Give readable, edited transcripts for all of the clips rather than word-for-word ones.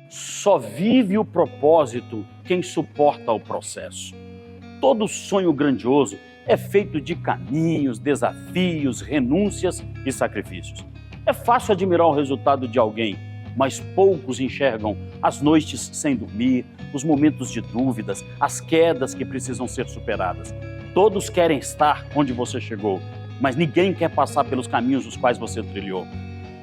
Só vive o propósito quem suporta o processo. Todo sonho grandioso é feito de caminhos, desafios, renúncias e sacrifícios. É fácil admirar o resultado de alguém, mas poucos enxergam as noites sem dormir, os momentos de dúvidas, as quedas que precisam ser superadas. Todos querem estar onde você chegou, mas ninguém quer passar pelos caminhos os quais você trilhou.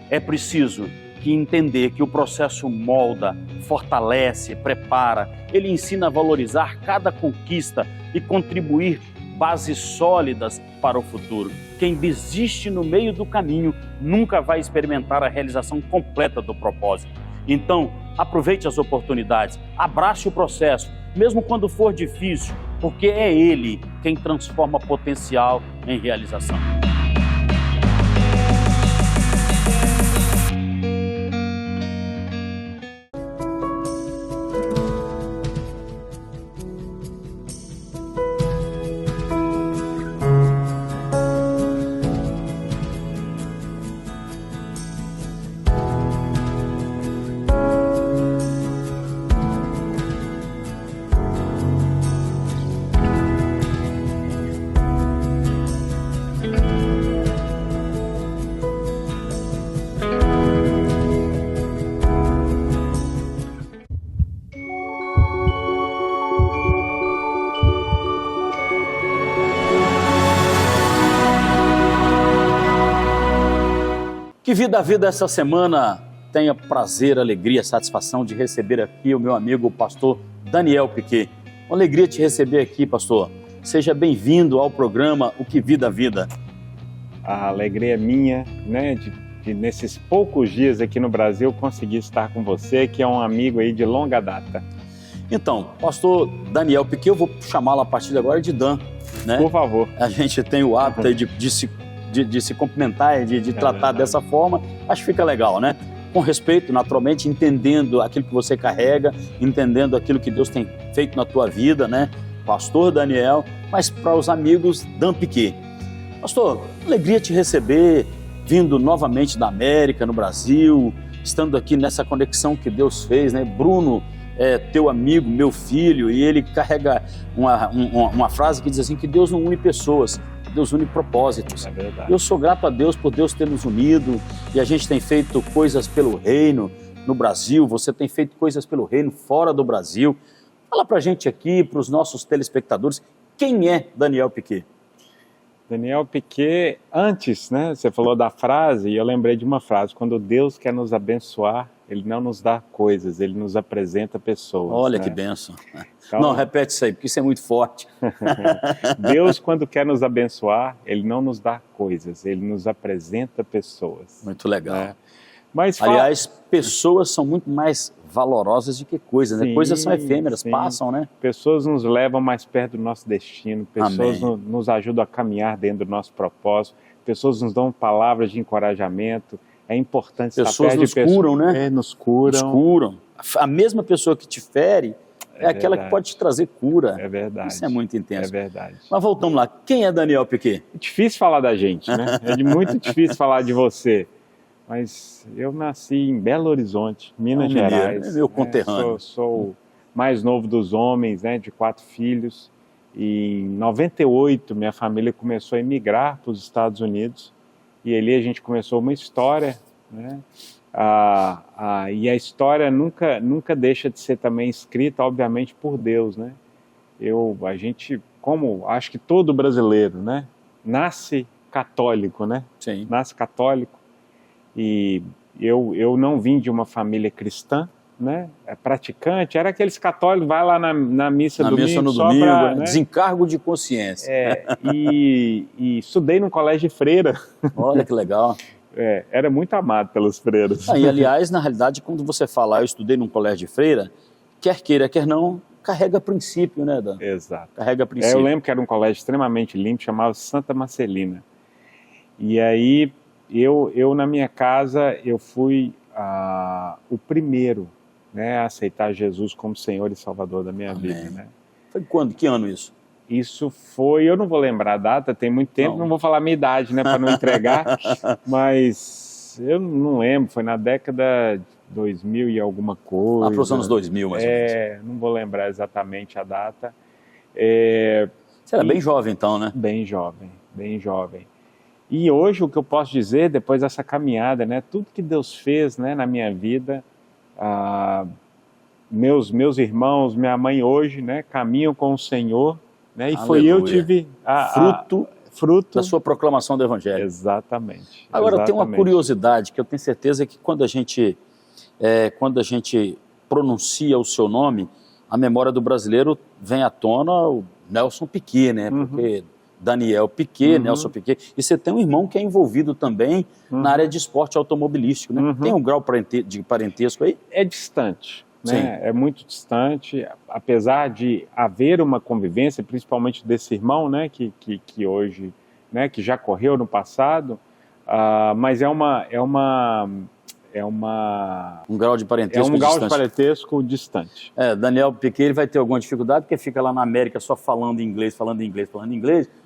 É preciso entender que o processo molda, fortalece, prepara, ele ensina a valorizar cada conquista e contribuir bases sólidas para o futuro. Quem desiste no meio do caminho nunca vai experimentar a realização completa do propósito. Então, aproveite as oportunidades, abrace o processo, mesmo quando for difícil, porque é ele quem transforma potencial em realização. Que Vida a Vida essa semana tenha prazer, alegria, satisfação de receber aqui o meu amigo, o pastor Daniel Piquet. Uma alegria te receber aqui, pastor. Seja bem-vindo ao programa O Que Vida a Vida. A alegria é minha, né, de nesses poucos dias aqui no Brasil conseguir estar com você, que é um amigo aí de longa data. Então, pastor Daniel Piquet, eu vou chamá-lo a partir de agora de Dan, né? Por favor. A gente tem o hábito aí de se cumprimentar, de tratar dessa forma, acho que fica legal, né? Com respeito, naturalmente, entendendo aquilo que você carrega, entendendo aquilo que Deus tem feito na tua vida, né? Pastor Daniel, mas para os amigos, Dan Piquet. Pastor, alegria te receber, vindo novamente da América, no Brasil, estando aqui nessa conexão que Deus fez, né? Bruno é teu amigo, meu filho, e ele carrega uma frase que diz assim, que Deus não une pessoas, Deus une propósitos. É verdade. Eu sou grato a Deus por Deus ter nos unido e a gente tem feito coisas pelo reino no Brasil, você tem feito coisas pelo reino fora do Brasil. Fala pra gente aqui, para os nossos telespectadores, quem é Daniel Piquet? Daniel Piquet, antes, né, você falou da frase e eu lembrei de uma frase, quando Deus quer nos abençoar, Ele não nos dá coisas, Ele nos apresenta pessoas. Olha, né? Que bênção. Então, não, repete isso aí, porque isso é muito forte. Deus, quando quer nos abençoar, Ele não nos dá coisas, Ele nos apresenta pessoas. Muito legal. Né? Mas aliás, pessoas são muito mais valorosas do que coisas, né? Coisas são efêmeras, sim. Passam, né? Pessoas nos levam mais perto do nosso destino, pessoas nos ajudam a caminhar dentro do nosso propósito, pessoas nos dão palavras de encorajamento. É importante estar perto de pessoas. Pessoas nos curam, né? Nos curam. Nos curam. A mesma pessoa que te fere é aquela que pode te trazer cura. É verdade. Isso é muito intenso. É verdade. Mas voltamos lá. Quem é Daniel Piquet? É difícil falar da gente, né? É muito difícil falar de você. Mas eu nasci em Belo Horizonte, Minas Gerais. É meu conterrâneo. Sou o mais novo dos homens, né? De 4 filhos. E em 98, minha família começou a emigrar para os Estados Unidos. E ali a gente começou uma história, né? E a história nunca deixa de ser também escrita, obviamente, por Deus, né? A gente, como acho que todo brasileiro, né? Nasce católico, né? Sim. Nasce católico. E eu não vim de uma família cristã, né? Praticante, era aqueles católicos, vai lá na missa domingo, missa no só domingo, pra, né? Desencargo de consciência. E estudei num colégio de freira. Olha que legal. Era muito amado pelos freiras. E aliás, na realidade, quando você fala, eu estudei num colégio de freira, quer queira, quer não, carrega princípio, né, Dan? Exato. Carrega princípio. Eu lembro que era um colégio extremamente limpo, chamava Santa Marcelina. E aí, eu na minha casa, eu fui o primeiro, né, a aceitar Jesus como Senhor e Salvador da minha vida, né? Foi quando? Que ano isso? Isso foi, eu não vou lembrar a data, tem muito tempo, não vou falar a minha idade, né, para não entregar, mas eu não lembro, foi na década 2000 e alguma coisa. Lá para os anos 2000, mais ou menos. Não vou lembrar exatamente a data. Você era bem jovem então, né? Bem jovem, bem jovem. E hoje o que eu posso dizer, depois dessa caminhada, né, tudo que Deus fez, né, na minha vida, meus irmãos, minha mãe hoje, né, caminham com o Senhor, né, e foi eu tive fruto da sua proclamação do Evangelho. Exatamente. Agora, tem uma curiosidade que eu tenho certeza que quando a gente pronuncia o seu nome, a memória do brasileiro vem à tona o Nelson Piquet, né? Porque Daniel Piquet, Nelson Piquet, e você tem um irmão que é envolvido também na área de esporte automobilístico, né? Tem um grau de parentesco aí? É distante, né? É muito distante, apesar de haver uma convivência, principalmente desse irmão, né? Que hoje, né? Que já correu no passado, mas é um grau de parentesco distante. De parentesco distante. Daniel Piquet ele vai ter alguma dificuldade porque fica lá na América só falando inglês.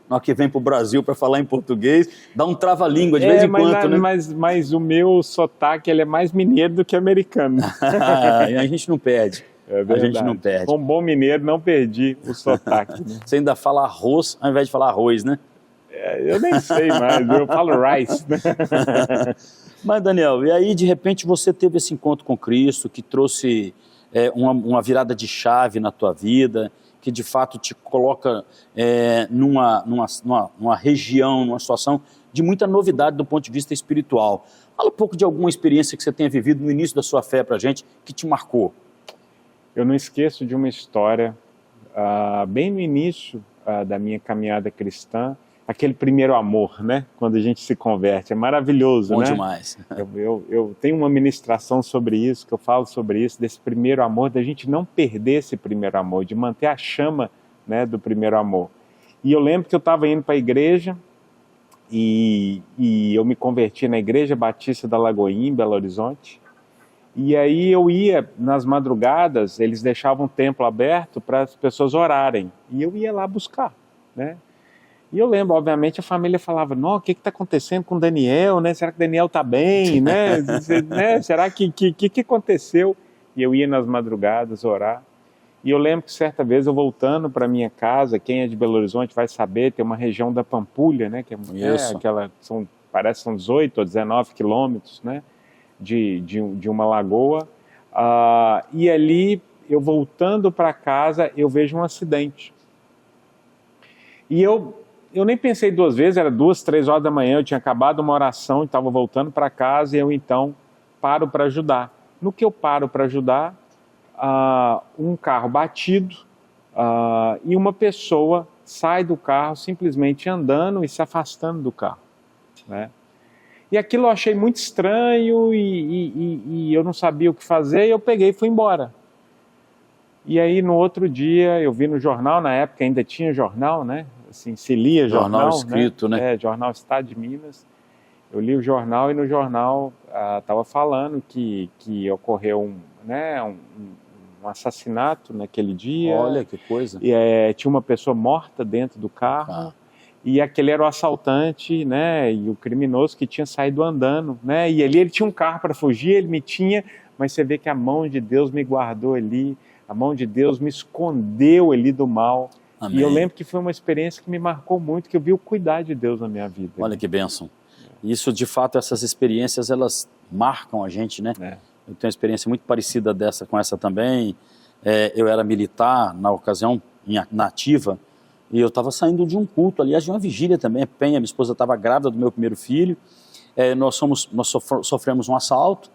Na hora que vem para o Brasil para falar em português, dá um trava-língua de vez em quando, né? Mas o meu sotaque ele é mais mineiro do que americano. E a gente não perde. A gente não perde. Com um bom mineiro, não perdi o sotaque. Né? Você ainda fala arroz ao invés de falar arroz, né? Eu nem sei mais, eu falo rice. Né? Mas, Daniel, e aí de repente você teve esse encontro com Cristo que trouxe uma virada de chave na tua vida, que de fato te coloca numa região, numa situação de muita novidade do ponto de vista espiritual. Fala um pouco de alguma experiência que você tenha vivido no início da sua fé para a gente, que te marcou. Eu não esqueço de uma história, bem no início da minha caminhada cristã, aquele primeiro amor, né? Quando a gente se converte, é maravilhoso, Bom né? demais. Eu tenho uma ministração sobre isso, que eu falo sobre isso, desse primeiro amor, da gente não perder esse primeiro amor, de manter a chama, né, do primeiro amor. E eu lembro que eu estava indo para a igreja e eu me converti na Igreja Batista da Lagoinha, em Belo Horizonte, e aí eu ia, nas madrugadas, eles deixavam o templo aberto para as pessoas orarem, e eu ia lá buscar, né? E eu lembro, obviamente, a família falava, não, o que está acontecendo com o Daniel, né? Será que o Daniel está bem, né? Será que aconteceu? E eu ia nas madrugadas orar. E eu lembro que certa vez eu voltando para minha casa, quem é de Belo Horizonte vai saber, tem uma região da Pampulha, né? Que parece que são 18 ou 19 quilômetros, né? De uma lagoa. E ali, eu voltando para casa, eu vejo um acidente. E eu nem pensei duas vezes, era 2, 3 horas da manhã, eu tinha acabado uma oração, estava voltando para casa e eu então paro para ajudar. No que eu paro para ajudar, um carro batido e uma pessoa sai do carro simplesmente andando e se afastando do carro, né? E aquilo eu achei muito estranho e eu não sabia o que fazer e eu peguei e fui embora. E aí no outro dia eu vi no jornal, na época ainda tinha jornal, né? Assim, se lia jornal escrito, né? Jornal Estado de Minas. Eu li o jornal e no jornal estava falando que ocorreu um assassinato naquele dia. Olha que coisa. E tinha uma pessoa morta dentro do carro. E aquele era o assaltante, né? E o criminoso que tinha saído andando, né? E ali ele tinha um carro para fugir, ele me tinha, mas você vê que a mão de Deus me guardou ali. A mão de Deus me escondeu ali do mal. Amém. E eu lembro que foi uma experiência que me marcou muito, que eu vi o cuidado de Deus na minha vida. Olha que bênção. Isso, de fato, essas experiências, elas marcam a gente, né? Eu tenho uma experiência muito parecida com essa também. Eu era militar, na ocasião, na ativa, e eu estava saindo de um culto, aliás, de uma vigília também. Penha, minha esposa estava grávida do meu primeiro filho. Nós sofremos um assalto,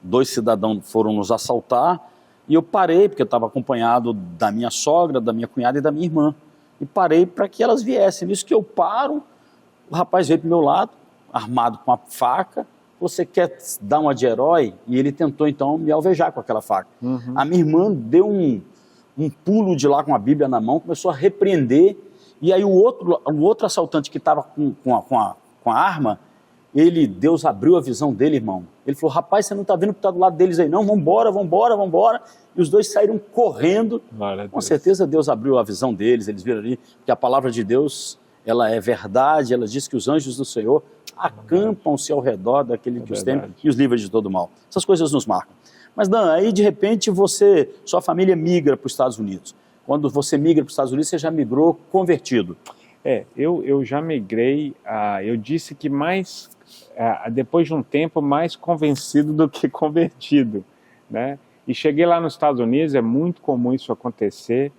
2 cidadãos foram nos assaltar, e eu parei, porque eu estava acompanhado da minha sogra, da minha cunhada e da minha irmã. E parei para que elas viessem. Nisso que eu paro, o rapaz veio para o meu lado, armado com a faca. Você quer dar uma de herói? E ele tentou, então, me alvejar com aquela faca. A minha irmã deu um pulo de lá com a Bíblia na mão, começou a repreender. E aí o outro assaltante que estava com a arma, Deus abriu a visão dele, irmão. Ele falou, rapaz, você não está vendo que está do lado deles aí não? Vambora. E os dois saíram correndo. Com certeza Deus abriu a visão deles, eles viram ali, porque a palavra de Deus, ela é verdade, ela diz que os anjos do Senhor acampam-se ao redor daquele que os teme e os livra de todo mal. Essas coisas nos marcam. Mas Dan, aí de repente sua família migra para os Estados Unidos. Quando você migra para os Estados Unidos, você já migrou convertido. Eu já migrei, eu disse que depois de um tempo, mais convencido do que convertido, né? E cheguei lá nos Estados Unidos, é muito comum isso acontecer.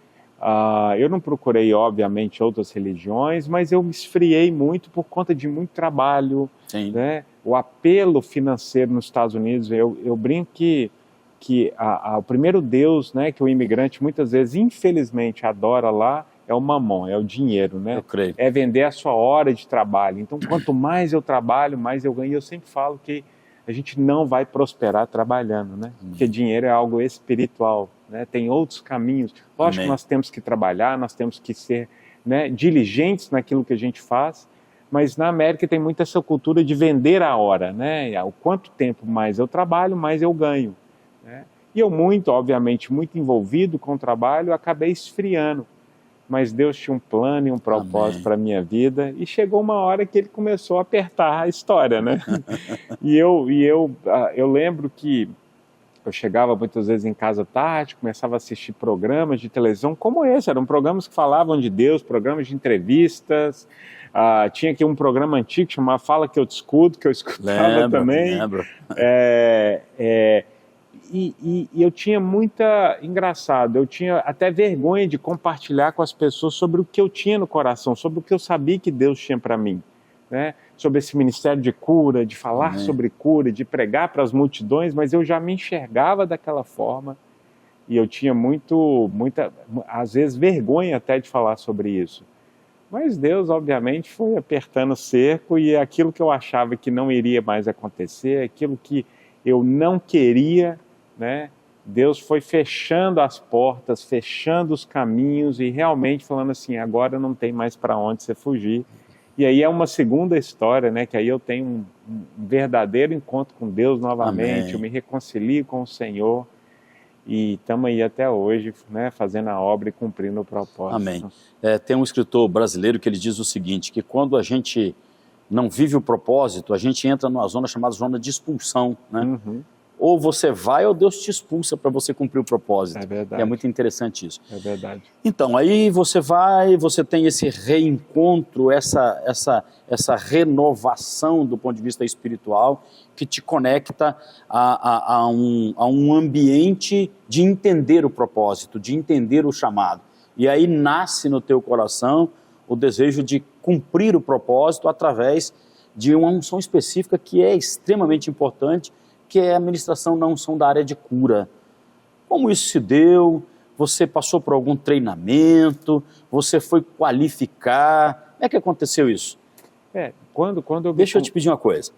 Eu não procurei, obviamente, outras religiões, mas eu me esfriei muito por conta de muito trabalho, né? O apelo financeiro nos Estados Unidos, eu brinco que o primeiro Deus, né, que o imigrante muitas vezes, infelizmente, adora lá, é o mamon, é o dinheiro, né? Eu creio. É vender a sua hora de trabalho. Então, quanto mais eu trabalho, mais eu ganho. Eu sempre falo que a gente não vai prosperar trabalhando, né? Porque dinheiro é algo espiritual, né? Tem outros caminhos. Lógico que nós temos que trabalhar, nós temos que ser, né, diligentes naquilo que a gente faz, mas na América tem muito essa cultura de vender a hora, né? O quanto tempo mais eu trabalho, mais eu ganho, né? E eu obviamente, muito envolvido com o trabalho, acabei esfriando. Mas Deus tinha um plano e um propósito para a minha vida, e chegou uma hora que Ele começou a apertar a história, né? E eu lembro que eu chegava muitas vezes em casa tarde, começava a assistir programas de televisão como esse, eram programas que falavam de Deus, programas de entrevistas, tinha aqui um programa antigo chamado Fala Que Eu Te Escuto, que eu escutava também. Lembro. E eu tinha engraçado, eu tinha até vergonha de compartilhar com as pessoas sobre o que eu tinha no coração, sobre o que eu sabia que Deus tinha para mim, né? Sobre esse ministério de cura, de falar sobre cura, de pregar para as multidões, mas eu já me enxergava daquela forma e eu tinha muita, às vezes, vergonha até de falar sobre isso. Mas Deus, obviamente, foi apertando o cerco, e aquilo que eu achava que não iria mais acontecer, aquilo que eu não queria, né? Deus foi fechando as portas, fechando os caminhos e realmente falando assim, agora não tem mais para onde você fugir. E aí é uma segunda história, né? Que aí eu tenho um verdadeiro encontro com Deus novamente. Amém. Eu me reconcilio com o Senhor e estamos aí até hoje, né? Fazendo a obra e cumprindo o propósito. Amém. Tem um escritor brasileiro que ele diz o seguinte, que quando a gente não vive o propósito, a gente entra numa zona chamada zona de expulsão, né? Uhum. Ou você vai ou Deus te expulsa para você cumprir o propósito. É verdade. É muito interessante isso. É verdade. Então, aí você tem esse reencontro, essa renovação do ponto de vista espiritual, que te conecta a um ambiente de entender o propósito, de entender o chamado. E aí nasce no teu coração o desejo de cumprir o propósito através de uma unção específica que é extremamente importante, que é a ministração da unção da área de cura. Como isso se deu? Você passou por algum treinamento? Você foi qualificar? Como é que aconteceu isso? Deixa eu te pedir uma coisa.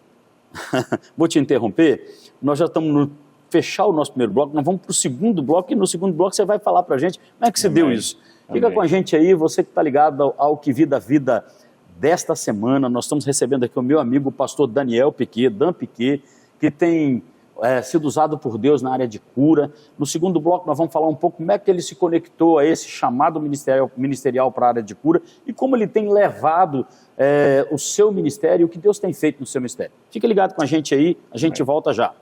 Vou te interromper. Nós já estamos fechar o nosso primeiro bloco, nós vamos para o segundo bloco, e no segundo bloco você vai falar para a gente como é que se deu isso. Fica com a gente aí, você que está ligado ao Que Vida Vida desta semana. Nós estamos recebendo aqui o meu amigo, o pastor Daniel Piquet, Dan Piquet, que tem sido usado por Deus na área de cura. No segundo bloco nós vamos falar um pouco como é que ele se conectou a esse chamado ministerial para a área de cura e como ele tem levado o seu ministério, o que Deus tem feito no seu ministério. Fica ligado com a gente aí, a gente volta já.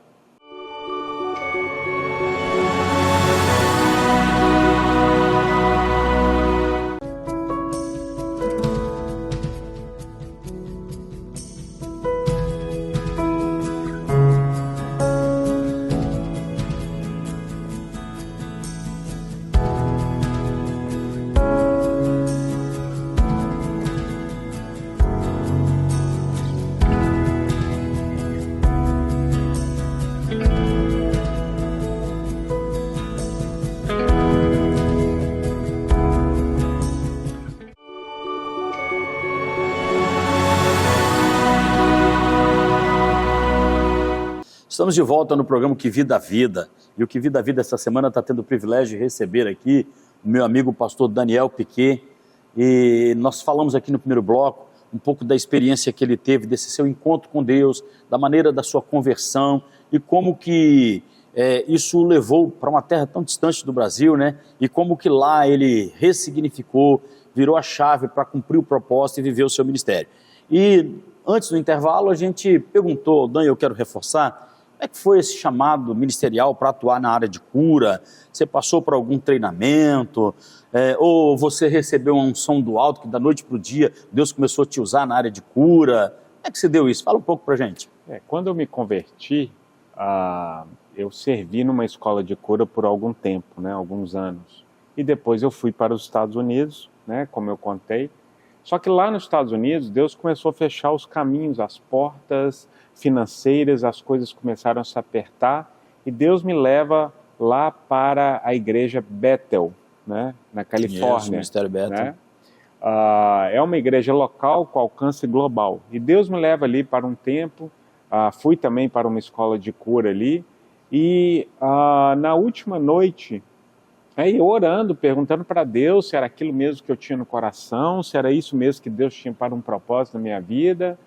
Estamos de volta no programa Que Vida Vida. E o Que Vida Vida essa semana está tendo o privilégio de receber aqui o meu amigo pastor Daniel Piquet. E nós falamos aqui no primeiro bloco um pouco da experiência que ele teve, desse seu encontro com Deus, da maneira da sua conversão e como que isso o levou para uma terra tão distante do Brasil, né? E como que lá ele ressignificou, virou a chave para cumprir o propósito e viver o seu ministério. E antes do intervalo a gente perguntou, Dan, eu quero reforçar, Como é que foi esse chamado ministerial para atuar na área de cura? Você passou por algum treinamento? Ou você recebeu uma unção do alto que da noite para o dia Deus começou a te usar na área de cura? Como é que você deu isso? Fala um pouco para a gente. Quando eu me converti, eu servi numa escola de cura por algum tempo, né, alguns anos. E depois eu fui para os Estados Unidos, né, como eu contei. Só que lá nos Estados Unidos, Deus começou a fechar os caminhos, as portas financeiras, as coisas começaram a se apertar. E Deus me leva lá para a igreja Bethel, né, na Califórnia. O Ministério Bethel. Né? É uma igreja local com alcance global. E Deus me leva ali para um tempo. Fui também para uma escola de cura ali. E na última noite, aí orando, perguntando para Deus se era aquilo mesmo que eu tinha no coração, se era isso mesmo que Deus tinha para um propósito na minha vida.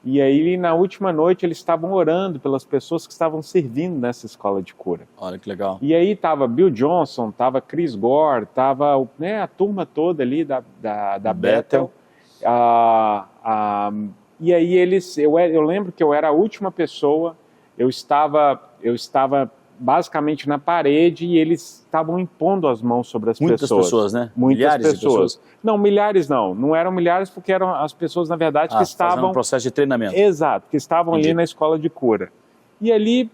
E aí, na última noite, eles estavam orando pelas pessoas que estavam servindo nessa escola de cura. Olha que legal. E aí estava Bill Johnson, estava Chris Gore, estava, né, a turma toda ali da Bethel. E aí eu lembro que eu era a última pessoa, eu estava basicamente na parede e eles estavam impondo as mãos sobre as pessoas. Muitas pessoas, né? Muitas milhares pessoas. de pessoas. Não, milhares não eram milhares porque eram as pessoas, na verdade, que estavam... fazendo um processo de treinamento. Exato, que estavam ali na escola de cura. E ali,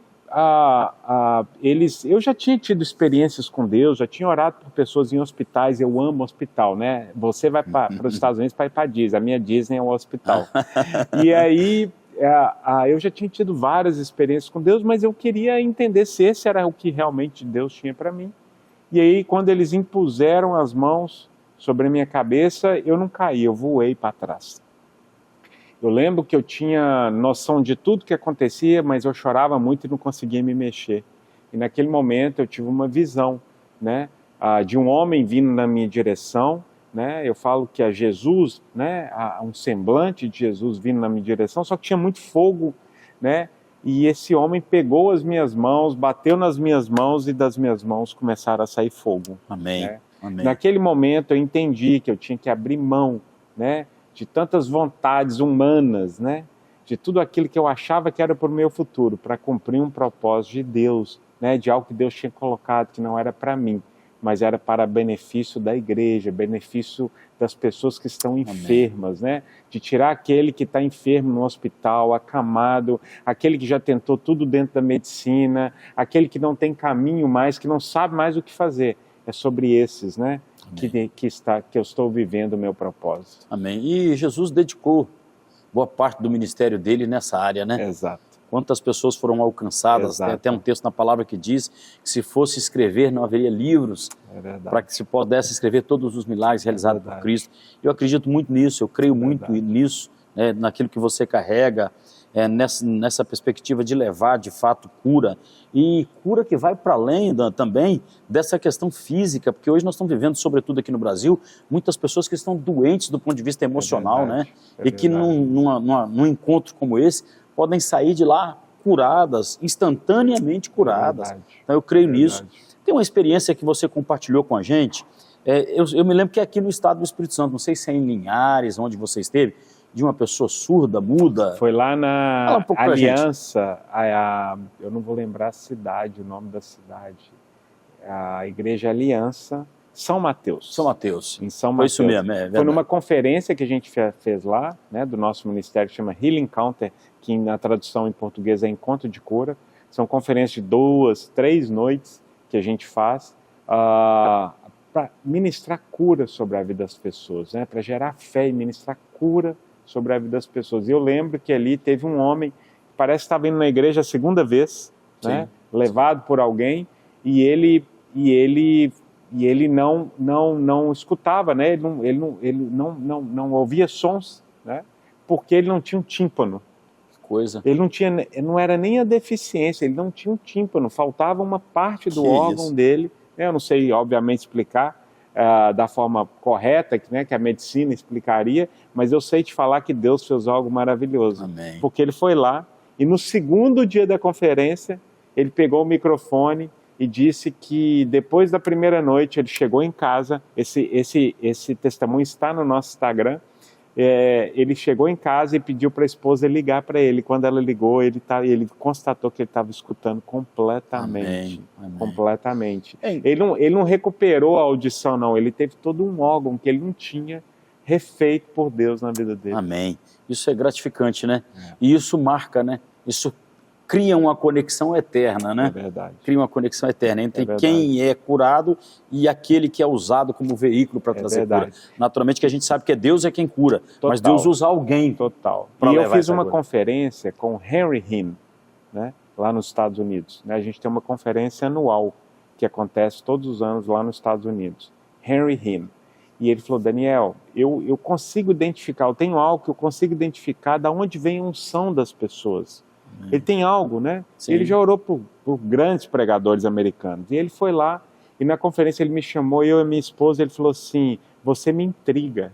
eu já tinha tido experiências com Deus, já tinha orado por pessoas em hospitais, eu amo hospital, né? Você vai para os Estados Unidos para ir para Disney, a minha Disney é um hospital. E aí... eu já tinha tido várias experiências com Deus, mas eu queria entender se esse era o que realmente Deus tinha para mim. E aí, quando eles impuseram as mãos sobre a minha cabeça, eu não caí, eu voei para trás. Eu lembro que eu tinha noção de tudo que acontecia, mas eu chorava muito e não conseguia me mexer. E naquele momento eu tive uma visão, né, de um homem vindo na minha direção. Né? Eu falo que é Jesus, né? Um semblante de Jesus vindo na minha direção, só que tinha muito fogo, né? E esse homem pegou as minhas mãos, bateu nas minhas mãos e das minhas mãos começaram a sair fogo. Amém. Né? Amém. Naquele momento eu entendi que eu tinha que abrir mão, né, de tantas vontades humanas, né, de tudo aquilo que eu achava que era para o meu futuro, para cumprir um propósito de Deus, né, de algo que Deus tinha colocado que não era para mim, mas era para benefício da igreja, benefício das pessoas que estão enfermas, né? De tirar aquele que está enfermo no hospital, acamado, aquele que já tentou tudo dentro da medicina, aquele que não tem caminho mais, que não sabe mais o que fazer. É sobre esses, né? Que eu estou vivendo o meu propósito. Amém. E Jesus dedicou boa parte do ministério dele nessa área, né? Exato. Quantas pessoas foram alcançadas, Exato. Tem até um texto na palavra que diz que se fosse escrever não haveria livros para que se pudesse escrever todos os milagres realizados por Cristo. Eu acredito muito nisso, eu creio muito nisso, né, naquilo que você carrega, nessa perspectiva de levar de fato cura, e cura que vai para além também dessa questão física, porque hoje nós estamos vivendo, sobretudo aqui no Brasil, muitas pessoas que estão doentes do ponto de vista emocional, né? E que num encontro como esse, podem sair de lá curadas, instantaneamente curadas. Então eu creio nisso. Tem uma experiência que você compartilhou com a gente, eu me lembro que é aqui no estado do Espírito Santo, não sei se é em Linhares, onde você esteve, de uma pessoa surda, muda. Foi lá na Fala um pouco Aliança, eu não vou lembrar a cidade, o nome da cidade, a Igreja Aliança, São Mateus. São Mateus. Em São Foi Mateus. isso mesmo, é verdade. Foi numa conferência que a gente fez lá, né, do nosso ministério, que chama Healing Encounter, que na tradução em português é Encontro de Cura. São conferências de 2, 3 noites que a gente faz para ministrar cura sobre a vida das pessoas, né, para gerar fé e ministrar cura sobre a vida das pessoas. E eu lembro que ali teve um homem que parece que estava indo na igreja a segunda vez, né, levado por alguém, e ele não escutava, né? Ele não ouvia sons, né? Porque ele não tinha um tímpano. Que coisa. Ele não era nem a deficiência, ele não tinha um tímpano, faltava uma parte do órgão dele. Eu não sei, obviamente, explicar da forma correta, né, que a medicina explicaria, mas eu sei te falar que Deus fez algo maravilhoso. Amém. Porque ele foi lá e no segundo dia da conferência, ele pegou o microfone e disse que depois da primeira noite ele chegou em casa, esse testemunho está no nosso Instagram, ele chegou em casa e pediu para a esposa ligar para ele. Quando ela ligou, ele constatou que ele estava escutando completamente. Amém. Completamente. Ele não recuperou a audição, não. Ele teve todo um órgão que ele não tinha refeito por Deus na vida dele. Amém. Isso é gratificante, né? E isso marca, né? Isso cria uma conexão eterna, né? É verdade. Cria uma conexão eterna entre quem é curado e aquele que é usado como veículo para trazer cura. Naturalmente que a gente sabe que Deus é quem cura, mas Deus usa alguém. Total. E eu fiz uma conferência com Henry Hinn, né? Lá nos Estados Unidos. Né? A gente tem uma conferência anual que acontece todos os anos lá nos Estados Unidos. Henry Hinn. E ele falou, Daniel, eu consigo identificar, eu tenho algo que eu consigo identificar da onde vem a unção das pessoas. Ele tem algo, né? Sim. Ele já orou por grandes pregadores americanos. E ele foi lá, e na conferência ele me chamou, eu e minha esposa, ele falou assim, você me intriga.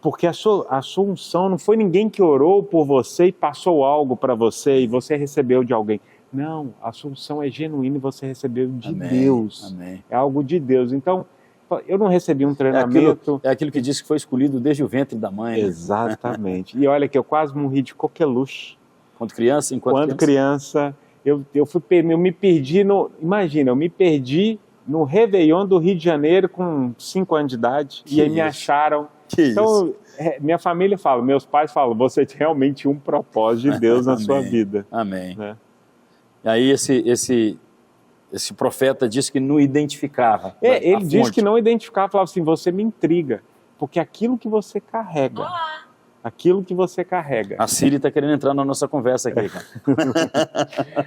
Porque a sua unção não foi ninguém que orou por você e passou algo para você e você recebeu de alguém. Não, a sua unção é genuína e você recebeu de Deus. Amém. É algo de Deus. Então, eu não recebi um treinamento... É aquilo que disse que foi escolhido desde o ventre da mãe. Exatamente. E olha que eu quase morri de coqueluche. Quando criança? Quando criança, eu me perdi Imagina, eu me perdi no Réveillon do Rio de Janeiro com 5 anos de idade. E aí me acharam. Então, minha família fala, meus pais falam, você realmente tinha um propósito de Deus na sua vida. Amém. Né? E aí esse profeta disse que não identificava. Ele disse que não identificava, falava assim, você me intriga, porque aquilo que você carrega... Aquilo que você carrega. A Siri está querendo entrar na nossa conversa aqui, cara.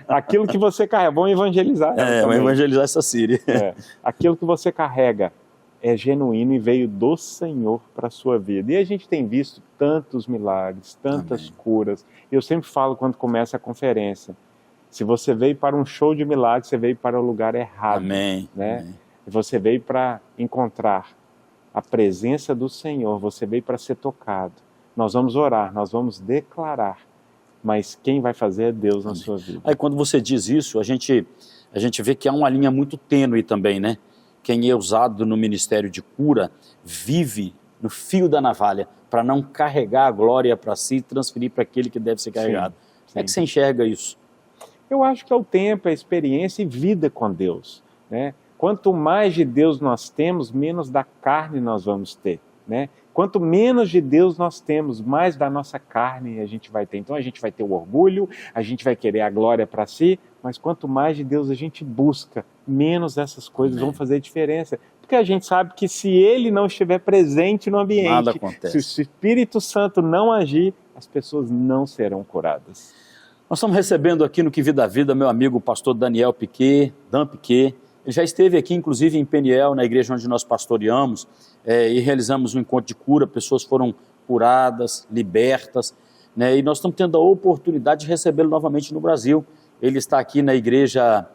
Aquilo que você carrega. Vamos evangelizar. Vamos evangelizar essa Siri. Aquilo que você carrega é genuíno e veio do Senhor para a sua vida. E a gente tem visto tantos milagres, tantas curas. Eu sempre falo quando começa a conferência, se você veio para um show de milagres, você veio para o lugar errado. Amém. Né? Você veio para encontrar a presença do Senhor, você veio para ser tocado. Nós vamos orar, nós vamos declarar, mas quem vai fazer é Deus na sua vida. Aí quando você diz isso, a gente vê que há uma linha muito tênue também, né? Quem é usado no ministério de cura vive no fio da navalha para não carregar a glória para si e transferir para aquele que deve ser carregado. Como é que você enxerga isso? Eu acho que é o tempo, a experiência e vida com Deus, né? Quanto mais de Deus nós temos, menos da carne nós vamos ter, né? Quanto menos de Deus nós temos, mais da nossa carne a gente vai ter. Então a gente vai ter o orgulho, a gente vai querer a glória para si, mas quanto mais de Deus a gente busca, menos essas coisas vão fazer diferença. Porque a gente sabe que se Ele não estiver presente no ambiente, nada acontece. Se o Espírito Santo não agir, as pessoas não serão curadas. Nós estamos recebendo aqui no Que Vida Vida meu amigo pastor Daniel Piquet, Dan Piquet. Ele já esteve aqui, inclusive, em Peniel, na igreja onde nós pastoreamos, e realizamos um encontro de cura, pessoas foram curadas, libertas, né? E nós estamos tendo a oportunidade de recebê-lo novamente no Brasil. Ele está aqui na igreja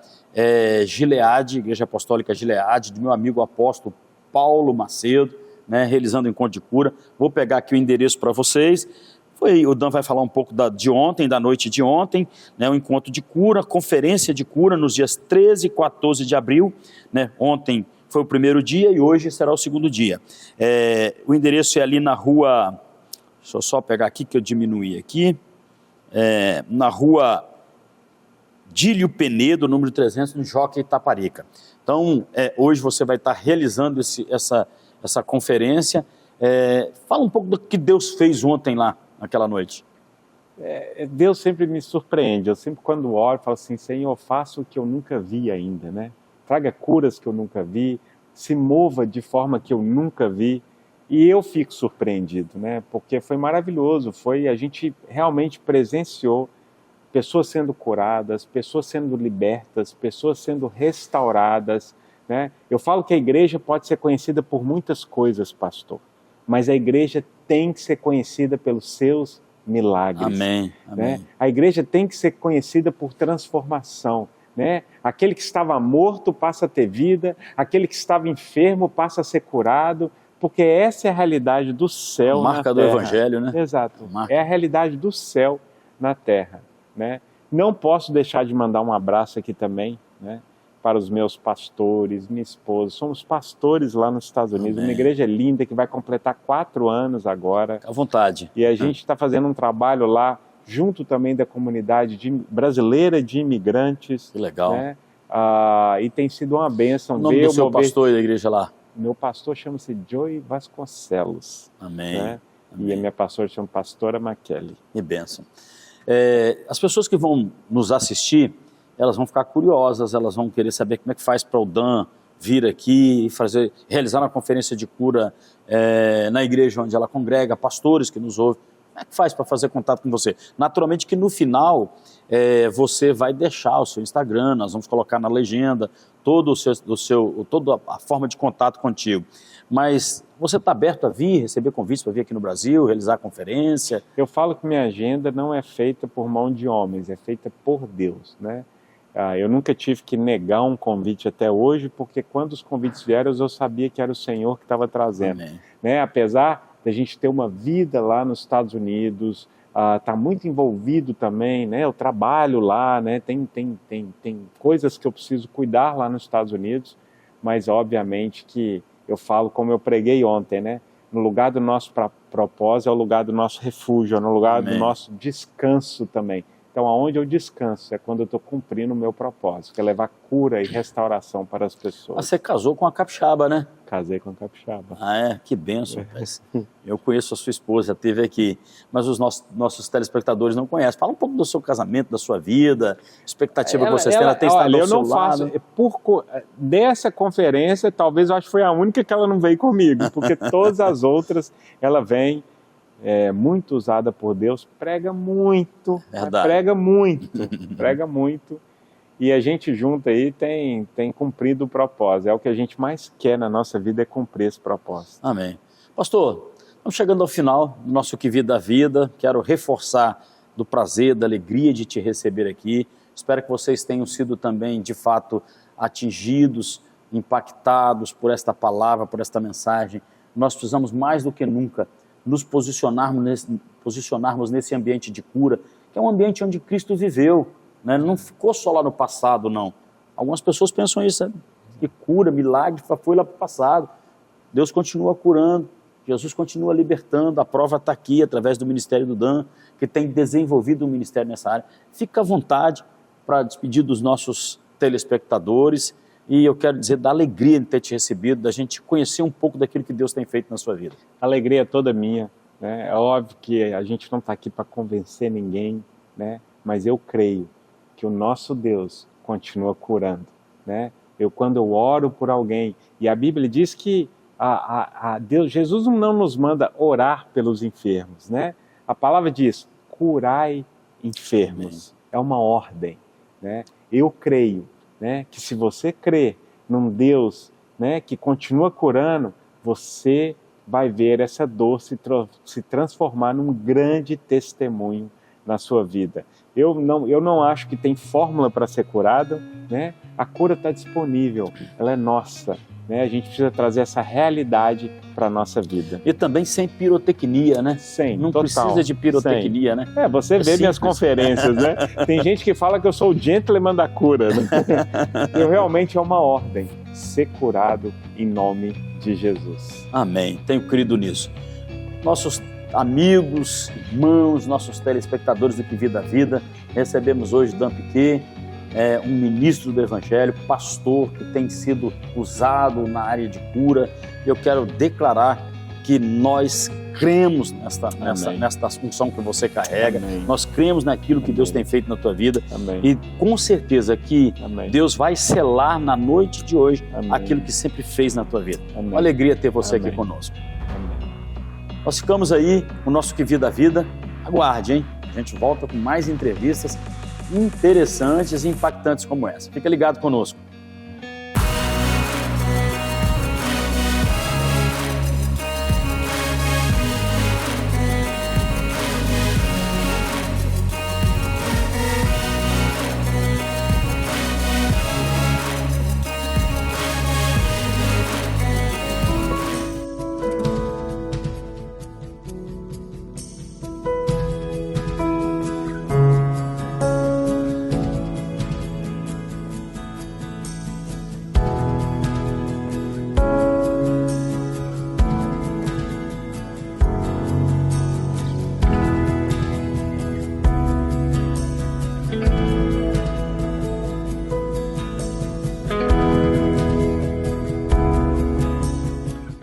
Gileade, Igreja Apostólica Gileade, do meu amigo apóstolo Paulo Macedo, né? Realizando um encontro de cura. Vou pegar aqui o endereço para vocês. O Dan vai falar um pouco de ontem, da noite de ontem, né, um encontro de cura, conferência de cura nos dias 13 e 14 de abril, né, ontem foi o primeiro dia e hoje será o segundo dia. O endereço é ali na rua, deixa eu só pegar aqui que eu diminuí aqui, na rua Dílio Penedo, número 300, no Jockey Itaparica. Então, hoje você vai estar realizando essa conferência. Fala um pouco do que Deus fez ontem lá, naquela noite. Deus sempre me surpreende. Eu sempre, quando oro, falo assim, Senhor, faça o que eu nunca vi ainda, né? Traga curas que eu nunca vi, se mova de forma que eu nunca vi. E eu fico surpreendido, né? Porque foi maravilhoso. A gente realmente presenciou pessoas sendo curadas, pessoas sendo libertas, pessoas sendo restauradas, né? Eu falo que a igreja pode ser conhecida por muitas coisas, pastor, mas a igreja tem que ser conhecida pelos seus milagres. Amém. Né? A igreja tem que ser conhecida por transformação. Né? Aquele que estava morto passa a ter vida, aquele que estava enfermo passa a ser curado, porque essa é a realidade do céu na terra. Marca do Evangelho, né? Exato. É a realidade do céu na terra. Né? Não posso deixar de mandar um abraço aqui também, né, para os meus pastores, minha esposa. Somos pastores lá nos Estados Unidos, Amém. uma igreja linda que vai completar 4 anos agora. À vontade. E a gente está fazendo um trabalho lá, junto também da comunidade brasileira de imigrantes. Que legal. Né? E tem sido uma bênção. O nome do seu pastor da igreja lá? Meu pastor chama-se Joey Vasconcelos. Amém. Né? Amém. E a minha pastora chama Pastora Maquele. Que bênção. As pessoas que vão nos assistir, elas vão ficar curiosas, elas vão querer saber como é que faz para o Dan vir aqui e realizar uma conferência de cura na igreja onde ela congrega, pastores que nos ouvem. Como é que faz para fazer contato com você? Naturalmente que no final você vai deixar o seu Instagram, nós vamos colocar na legenda toda a forma de contato contigo. Mas você está aberto a vir, receber convites para vir aqui no Brasil, realizar conferência? Eu falo que minha agenda não é feita por mão de homens, é feita por Deus, né? Eu nunca tive que negar um convite até hoje, porque quando os convites vieram, eu sabia que era o Senhor que estava trazendo. Né? Apesar da gente ter uma vida lá nos Estados Unidos, tá muito envolvido também, né? Eu trabalho lá, né? Tem coisas que eu preciso cuidar lá nos Estados Unidos, mas obviamente que eu falo como eu preguei ontem, né? No lugar do nosso propósito é o lugar do nosso refúgio, é no lugar do nosso descanso também. Então, aonde eu descanso é quando eu estou cumprindo o meu propósito, que é levar cura e restauração para as pessoas. Você casou com a capixaba, né? Casei com a capixaba. Que bênção, rapaz. Eu conheço a sua esposa, já esteve aqui, mas os nossos telespectadores não conhecem. Fala um pouco do seu casamento, da sua vida, expectativa que vocês têm, ela tem estado ao seu lado. Dessa conferência, talvez eu acho que foi a única que ela não veio comigo, porque todas as outras, ela vem... muito usada por Deus, prega muito, prega muito, e a gente junto aí tem cumprido o propósito, é o que a gente mais quer na nossa vida, é cumprir esse propósito. Amém. Pastor, estamos chegando ao final do nosso Que Vida da Vida, quero reforçar do prazer, da alegria de te receber aqui, espero que vocês tenham sido também, de fato, atingidos, impactados por esta palavra, por esta mensagem. Nós precisamos mais do que nunca nos posicionarmos nesse ambiente de cura, que é um ambiente onde Cristo viveu, né? Não ficou só lá no passado, não. Algumas pessoas pensam isso, que cura, milagre, foi lá para o passado. Deus continua curando, Jesus continua libertando, a prova está aqui, através do Ministério do Dan, que tem desenvolvido um ministério nessa área. Fica à vontade para despedir dos nossos telespectadores, e eu quero dizer da alegria de ter te recebido, da gente conhecer um pouco daquilo que Deus tem feito na sua vida. A alegria é toda minha, né? É óbvio que a gente não está aqui para convencer ninguém, né? Mas eu creio que o nosso Deus continua curando, né? Quando eu oro por alguém, e a Bíblia diz que Jesus não nos manda orar pelos enfermos, né? A palavra diz, curai enfermos. Amém. É uma ordem, né? Eu creio, né, que se você crê num Deus, né, que continua curando, você vai ver essa dor se transformar num grande testemunho na sua vida. Eu não acho que tem fórmula para ser curado, né? A cura está disponível, ela é nossa. Né? A gente precisa trazer essa realidade para a nossa vida. E também sem pirotecnia, né? Não precisa de pirotecnia, né? Você vê minhas conferências, né? Tem gente que fala que eu sou o gentleman da cura, né? Eu realmente é uma ordem, ser curado em nome de Jesus. Amém, tenho crido nisso. Nossos amigos, irmãos, nossos telespectadores do Que Vida da Vida, recebemos hoje Dan Piquet, um ministro do Evangelho, pastor que tem sido usado na área de cura. Eu quero declarar que nós cremos nesta função que você carrega. Amém. Nós cremos naquilo que Deus tem feito na tua vida. Amém. E com certeza que Deus vai selar na noite de hoje aquilo que sempre fez na tua vida. Uma alegria ter você aqui conosco. Nós ficamos aí, o nosso Que Vida da Vida. Aguarde, hein? A gente volta com mais entrevistas interessantes e impactantes como essa. Fica ligado conosco.